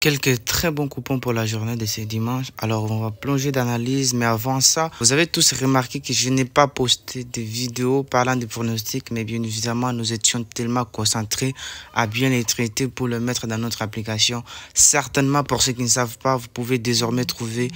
Quelques très bons coupons pour la journée de ce dimanche. Alors, on va plonger d'analyse. Mais avant ça, vous avez tous remarqué que je n'ai pas posté de vidéo parlant des pronostics. Mais bien évidemment, nous étions tellement concentrés à bien les traiter pour le mettre dans notre application. Certainement, pour ceux qui ne savent pas, vous pouvez désormais trouver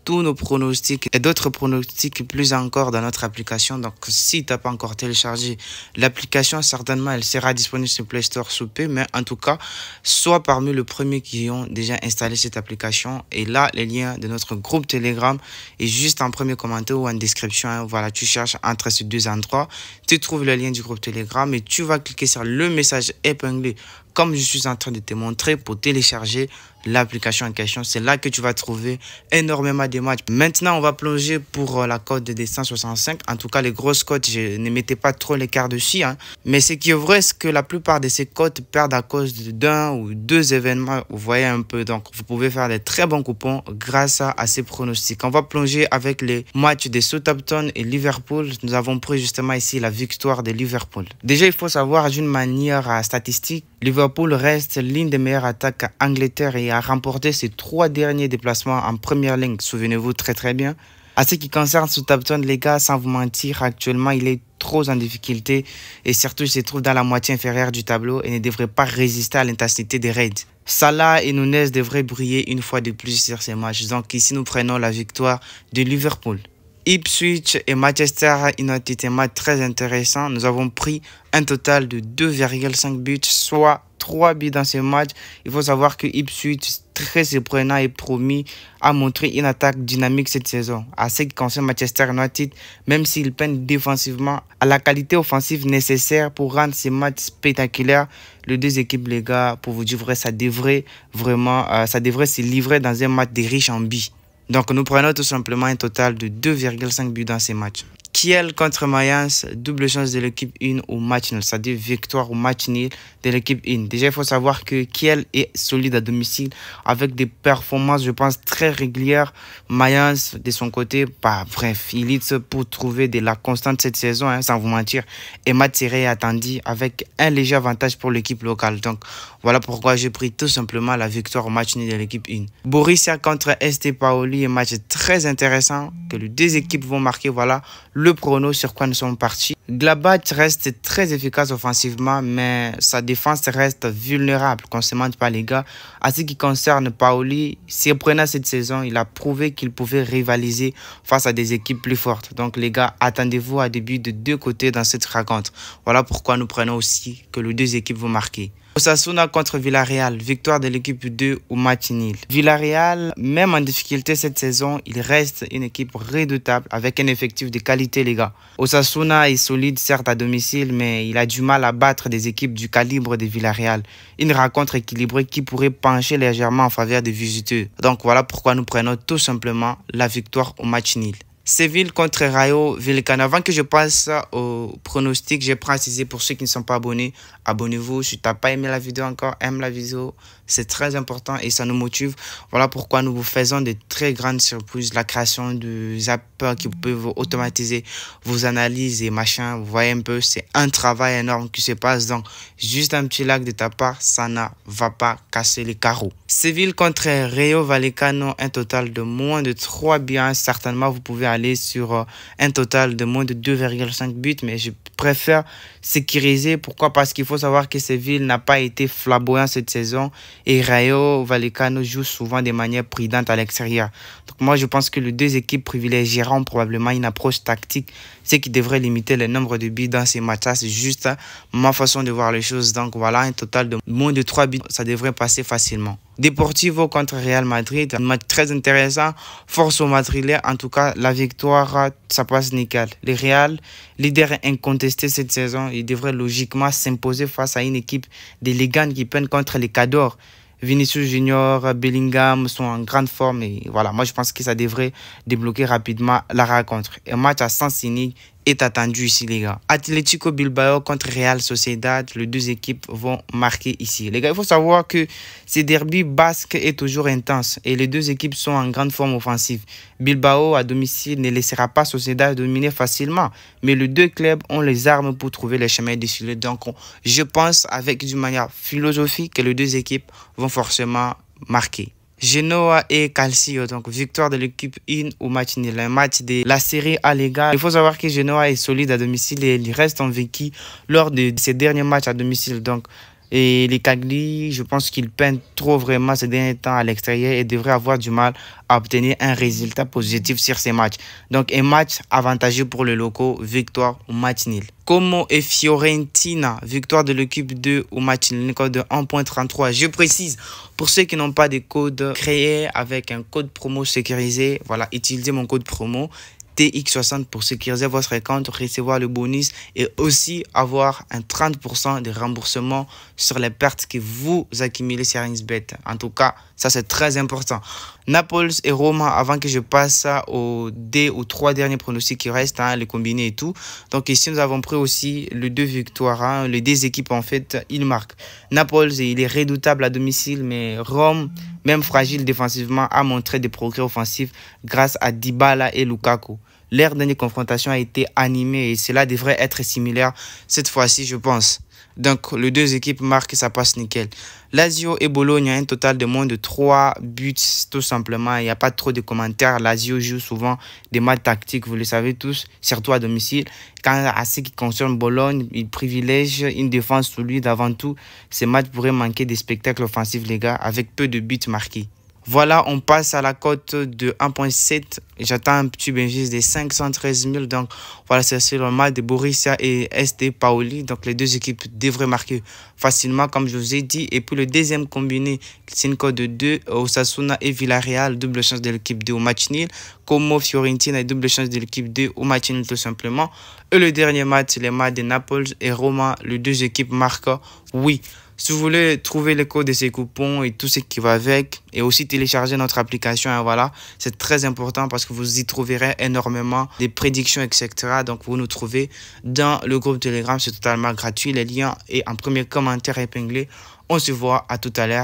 tous nos pronostics et d'autres pronostics plus encore dans notre application. Donc, si tu n'as pas encore téléchargé l'application, certainement, elle sera disponible sur Play Store sous peu. Mais en tout cas, sois parmi les premiers qui ont déjà installé cette application. Et là, les liens de notre groupe Telegram est juste en premier commentaire ou en description. Hein. Voilà, tu cherches entre ces deux endroits. Tu trouves le lien du groupe Telegram et tu vas cliquer sur le message épinglé comme je suis en train de te montrer pour télécharger l'application en question. C'est là que tu vas trouver énormément de matchs. Maintenant, on va plonger pour la cote de 165. En tout cas, les grosses cotes, je ne mettais pas trop l'écart dessus. Hein. Mais ce qui est vrai, c'est que la plupart de ces cotes perdent à cause d'un ou deux événements. Vous voyez un peu. Donc, vous pouvez faire des très bons coupons grâce à ces pronostics. On va plonger avec les matchs de Southampton et Liverpool. Nous avons pris justement ici la victoire de Liverpool. Déjà, il faut savoir d'une manière statistique, Liverpool reste l'une des meilleures attaques à Angleterre et a remporté ses 3 derniers déplacements en première ligne. Souvenez-vous très bien. À ce qui concerne Southampton, les gars, sans vous mentir, actuellement, il est trop en difficulté et surtout, il se trouve dans la moitié inférieure du tableau et ne devrait pas résister à l'intensité des raids. Salah et Nunez devraient briller une fois de plus sur ces matchs. Donc ici, nous prenons la victoire de Liverpool. Ipswich et Manchester United, un match très intéressant. Nous avons pris un total de 2,5 buts, soit 3 buts dans ce match. Il faut savoir que Ipswich, très surprenant et promis, a montré une attaque dynamique cette saison. À ce qui concerne Manchester United, même s'ils peinent défensivement, à la qualité offensive nécessaire pour rendre ces matchs spectaculaires, les deux équipes, les gars, pour vous dire vrai, ça devrait se livrer dans un match de riche en billes. Donc, nous prenons tout simplement un total de 2,5 buts dans ces matchs. Kiel contre Mayence, double chance de l'équipe 1 au match nul, c'est-à-dire victoire au match nul de l'équipe 1. Déjà, il faut savoir que Kiel est solide à domicile avec des performances, je pense, très régulières. Mayence, de son côté, bref, il lutte pour trouver de la constante cette saison, hein, sans vous mentir. Et match serré attendu avec un léger avantage pour l'équipe locale. Donc, voilà pourquoi j'ai pris tout simplement la victoire au match nul de l'équipe 1. Borussia contre ST Pauli, un match très intéressant que les deux équipes vont marquer. Voilà le prono sur quoi nous sommes partis. Gladbach reste très efficace offensivement, mais sa défense reste vulnérable, qu'on ne se mente pas les gars. À ce qui concerne Pauli, surprenant cette saison, il a prouvé qu'il pouvait rivaliser face à des équipes plus fortes. Donc les gars, attendez-vous à des buts de deux côtés dans cette rencontre. Voilà pourquoi nous prenons aussi que les deux équipes vont marquer. Osasuna contre Villarreal, victoire de l'équipe 2 au match nul. Villarreal, même en difficulté cette saison, il reste une équipe redoutable avec un effectif de qualité les gars. Osasuna est solide certes à domicile, mais il a du mal à battre des équipes du calibre de Villarreal. Une rencontre équilibrée qui pourrait pencher légèrement en faveur des visiteurs. Donc voilà pourquoi nous prenons tout simplement la victoire au match nul. Séville contre Rayo Vallecano. Avant que je passe au pronostic, j'ai précisé pour ceux qui ne sont pas abonnés, abonnez-vous. Si tu n'as pas aimé la vidéo encore, aime la vidéo. C'est très important et ça nous motive. Voilà pourquoi nous vous faisons de très grandes surprises. La création de zappers qui peuvent automatiser vos analyses et machin. Vous voyez un peu, c'est un travail énorme qui se passe. Donc, juste un petit like de ta part, ça ne va pas casser les carreaux. Séville contre Rayo Vallecano, un total de moins de 3 buts. Certainement, vous pouvez aller sur un total de moins de 2,5 buts, mais je préfère sécuriser. Pourquoi? Parce qu'il faut savoir que Séville n'a pas été flamboyant cette saison et Rayo Vallecano joue souvent de manière prudente à l'extérieur. Donc moi, je pense que les deux équipes privilégieront probablement une approche tactique, ce qui devrait limiter le nombre de buts dans ces matchs-là. C'est juste ma façon de voir les choses. Donc voilà, un total de moins de 3 buts, ça devrait passer facilement. Deportivo contre Real Madrid, un match très intéressant. Force au Madrilène, en tout cas, la victoire, ça passe nickel. Le Real, leader incontesté cette saison, il devrait logiquement s'imposer face à une équipe des Ligan qui peinent contre les Cadors. Vinicius Junior, Bellingham sont en grande forme et voilà, moi je pense que ça devrait débloquer rapidement la rencontre. Un match à sens unique est attendu ici les gars. Atlético Bilbao contre Real Sociedad, les deux équipes vont marquer ici. Les gars, il faut savoir que ce derby basque est toujours intense et les deux équipes sont en grande forme offensive. Bilbao à domicile ne laissera pas Sociedad dominer facilement, mais les deux clubs ont les armes pour trouver les chemins défilés. Donc je pense avec d'une manière philosophique que les deux équipes vont forcément marqués. Genoa et Calcio, donc victoire de l'équipe in au match nul. Un match de la Série A, les gars. Il faut savoir que Genoa est solide à domicile et il reste invaincu lors de ses derniers matchs à domicile. Donc, et les Cagliari, je pense qu'ils peinent trop vraiment ces derniers temps à l'extérieur et devraient avoir du mal à obtenir un résultat positif sur ces matchs. Donc, un match avantageux pour les locaux, victoire au match nul. Como et Fiorentina, victoire de l'équipe 2 au match nul, code de 1.33. Je précise, pour ceux qui n'ont pas de code créé avec un code promo sécurisé, voilà, utilisez mon code promo TX60 pour sécuriser votre compte, recevoir le bonus et aussi avoir un 30% de remboursement sur les pertes que vous accumulez sur XBet. En tout cas, ça c'est très important. Naples et Roma, avant que je passe aux 2 ou 3 derniers pronostics qui restent, les combinés et tout. Donc ici, nous avons pris aussi les 2 victoires. Les 2 équipes, en fait, ils marquent. Naples, il est redoutable à domicile, mais Rome, même fragile défensivement, a montré des progrès offensifs grâce à Dybala et Lukaku. Leur dernière confrontation a été animée et cela devrait être similaire cette fois-ci, je pense. Donc, les 2 équipes marquent et ça passe nickel. Lazio et Bologne, un total de moins de 3 buts, tout simplement. Il n'y a pas trop de commentaires. Lazio joue souvent des matchs tactiques, vous le savez tous, surtout à domicile. Quand à ce qui concerne Bologne, il privilège une défense solide avant tout. Ces matchs pourraient manquer des spectacles offensifs, les gars, avec peu de buts marqués. Voilà, on passe à la cote de 1.7. J'attends un petit bénéfice de 513 000. Donc, voilà, c'est le match de Borussia et ST Pauli. Donc, les 2 équipes devraient marquer facilement, comme je vous ai dit. Et puis, le deuxième combiné, c'est une cote de 2. Osasuna et Villarreal, double chance de l'équipe 2 au match nul. Como Fiorentina et double chance de l'équipe 2 au match nul, tout simplement. Et le dernier match, c'est le match de Naples et Roma. Les 2 équipes marquent, oui. Si vous voulez trouver les codes de ces coupons et tout ce qui va avec, et aussi télécharger notre application, voilà, c'est très important parce que vous y trouverez énormément des prédictions, etc. Donc, vous nous trouvez dans le groupe Telegram, c'est totalement gratuit. Les liens est en premier commentaire épinglé. On se voit à tout à l'heure.